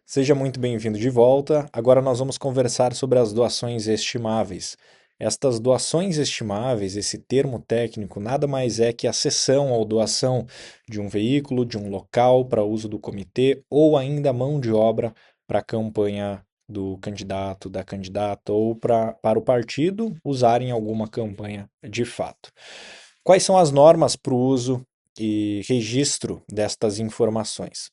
Seja muito bem-vindo de volta. Agora nós vamos conversar sobre as doações estimáveis. Estas doações estimáveis, esse termo técnico, nada mais é que a cessão ou doação de um veículo, de um local para uso do comitê ou ainda mão de obra para a campanha do candidato, da candidata ou para o partido usar em alguma campanha de fato. Quais são as normas para o uso e registro destas informações?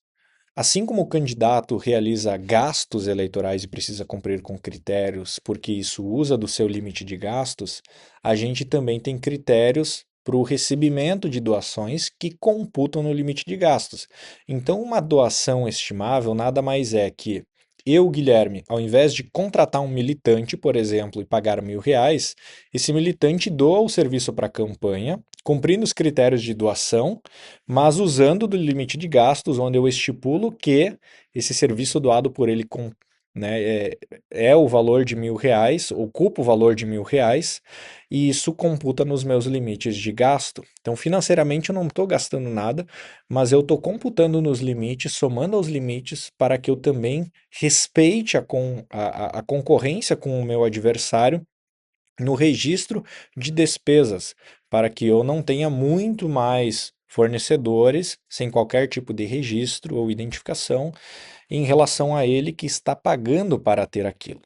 Assim como o candidato realiza gastos eleitorais e precisa cumprir com critérios, porque isso usa do seu limite de gastos, a gente também tem critérios para o recebimento de doações que computam no limite de gastos. Então, uma doação estimável nada mais é que eu, Guilherme, ao invés de contratar um militante, por exemplo, e pagar R$ 1.000, esse militante doa o serviço para a campanha, cumprindo os critérios de doação, mas usando do limite de gastos, onde eu estipulo que esse serviço doado por ele né, é o valor de R$ 1.000, ocupa o valor de R$ 1.000, e isso computa nos meus limites de gasto. Então, financeiramente, eu não estou gastando nada, mas eu estou computando nos limites, somando aos limites, para que eu também respeite a concorrência com o meu adversário no registro de despesas, para que eu não tenha muito mais fornecedores sem qualquer tipo de registro ou identificação em relação a ele que está pagando para ter aquilo.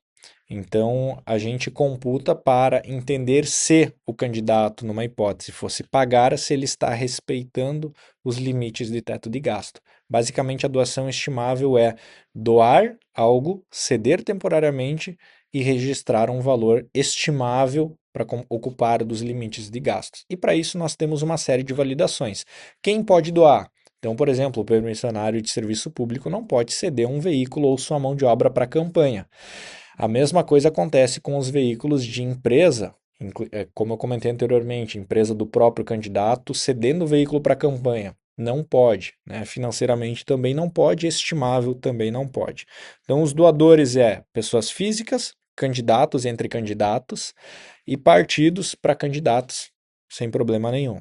Então, a gente computa para entender se o candidato, numa hipótese, fosse pagar, se ele está respeitando os limites de teto de gasto. Basicamente, a doação estimável é doar algo, ceder temporariamente e registrar um valor estimável para ocupar dos limites de gastos. E para isso, nós temos uma série de validações. Quem pode doar? Então, por exemplo, o permissionário de serviço público não pode ceder um veículo ou sua mão de obra para a campanha. A mesma coisa acontece com os veículos de empresa, como eu comentei anteriormente, empresa do próprio candidato cedendo o veículo para a campanha. Não pode, né? Financeiramente também não pode, estimável também não pode. Então, os doadores pessoas físicas, candidatos entre candidatos e partidos para candidatos, sem problema nenhum.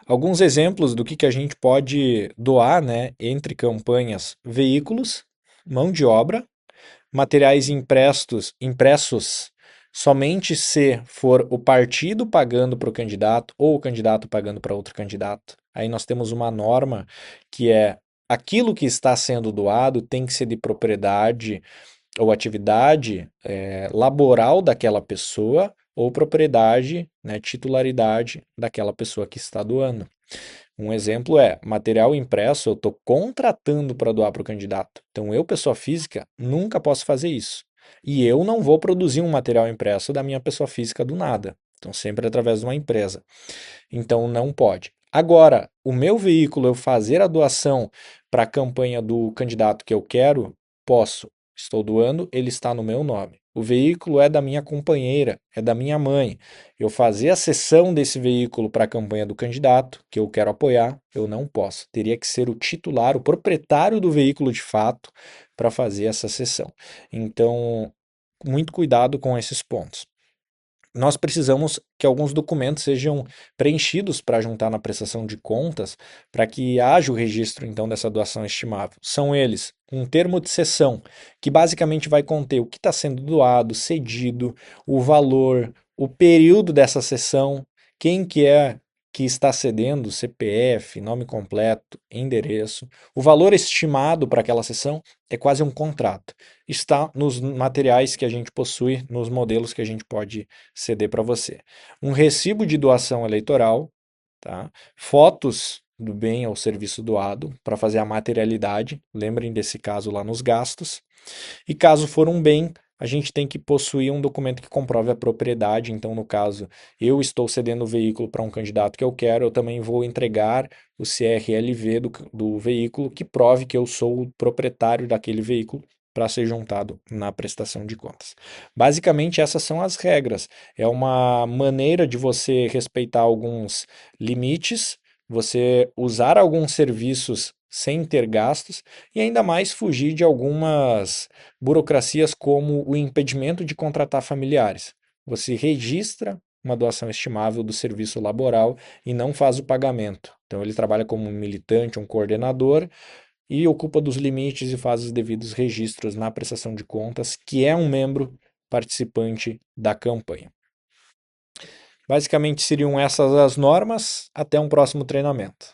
Alguns exemplos do que a gente pode doar, né, entre campanhas: veículos, mão de obra, materiais impressos somente se for o partido pagando para o candidato ou o candidato pagando para outro candidato. Aí nós temos uma norma que é aquilo que está sendo doado tem que ser de propriedade ou atividade laboral daquela pessoa ou propriedade, né, titularidade daquela pessoa que está doando. Um exemplo é material impresso, eu estou contratando para doar para o candidato. Então, eu, pessoa física, nunca posso fazer isso. E eu não vou produzir um material impresso da minha pessoa física do nada. Então, sempre através de uma empresa. Então, não pode. Agora, o meu veículo, eu fazer a doação para a campanha do candidato que eu quero, posso. Estou doando, ele está no meu nome. O veículo é da minha companheira, é da minha mãe. Eu fazer a cessão desse veículo para a campanha do candidato que eu quero apoiar, eu não posso. Teria que ser o titular, o proprietário do veículo de fato, para fazer essa cessão. Então, muito cuidado com esses pontos. Nós precisamos que alguns documentos sejam preenchidos para juntar na prestação de contas, para que haja o registro então dessa doação estimável. São eles um termo de cessão, que basicamente vai conter o que está sendo doado, cedido, o valor, o período dessa cessão, quem que é que está cedendo, CPF, nome completo, endereço. O valor estimado para aquela cessão é quase um contrato. Está nos materiais que a gente possui, nos modelos que a gente pode ceder para você. Um recibo de doação eleitoral, tá? Fotos do bem ou serviço doado para fazer a materialidade, lembrem desse caso lá nos gastos. E caso for um bem, a gente tem que possuir um documento que comprove a propriedade. Então, no caso, eu estou cedendo o veículo para um candidato que eu quero, eu também vou entregar o CRLV do veículo que prove que eu sou o proprietário daquele veículo para ser juntado na prestação de contas. Basicamente, essas são as regras. É uma maneira de você respeitar alguns limites, você usar alguns serviços sem ter gastos e ainda mais fugir de algumas burocracias como o impedimento de contratar familiares. Você registra uma doação estimável do serviço laboral e não faz o pagamento. Então ele trabalha como um militante, um coordenador, e ocupa dos limites e faz os devidos registros na prestação de contas, que é um membro participante da campanha. Basicamente seriam essas as normas. Até um próximo treinamento.